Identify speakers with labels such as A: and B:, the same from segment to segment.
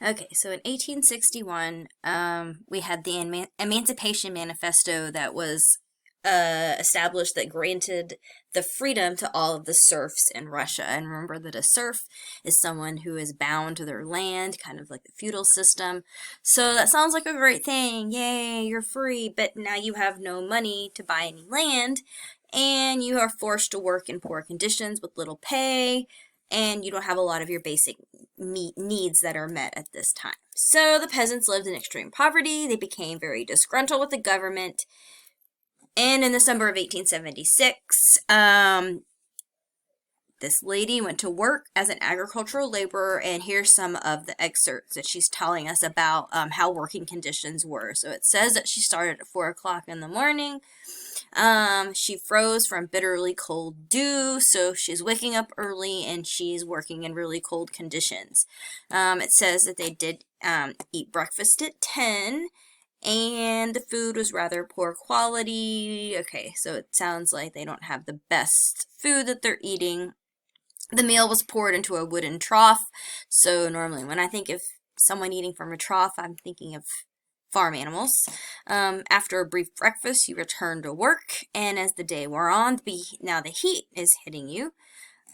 A: Okay, so in 1861, we had the Emancipation Manifesto that was established that granted the freedom to all of the serfs in Russia. And remember that a serf is someone who is bound to their land, kind of like the feudal system. So that sounds like a great thing. Yay, you're free, but now you have no money to buy any land, and you are forced to work in poor conditions with little pay, and you don't have a lot of your basic needs that are met at this time. So the peasants lived in extreme poverty. They became very disgruntled with the government. And in the summer of 1876, this lady went to work as an agricultural laborer, and here's some of the excerpts that she's telling us about how working conditions were. So it says that she started at 4 o'clock in the morning. She froze from bitterly cold dew, so she's waking up early and she's working in really cold conditions. It says that they did eat breakfast at 10, and the food was rather poor quality. Okay, so it sounds like they don't have the best food that they're eating. The meal was poured into a wooden trough, so normally when I think of someone eating from a trough, I'm thinking of farm animals. After a brief breakfast, you return to work, and as the day wore on, now the heat is hitting you.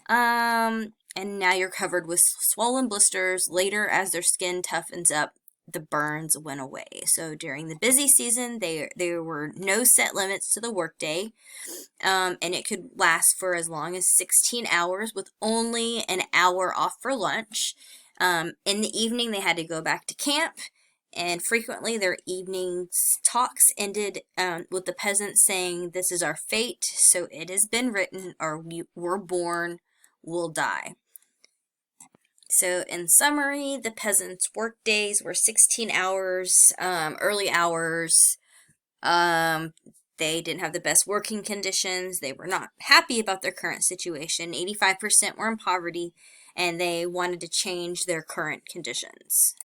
A: And now you're covered with swollen blisters. Later, as their skin toughens up, the burns went away. So during the busy season, there were no set limits to the workday, and it could last for as long as 16 hours with only an hour off for lunch. In the evening, they had to go back to camp, and frequently their evening's talks ended with the peasants saying, "This is our fate, so it has been written, or we're born, we'll die." So in summary, the peasants' work days were 16 hours, early hours. They didn't have the best working conditions. They were not happy about their current situation. 85% were in poverty, and they wanted to change their current conditions.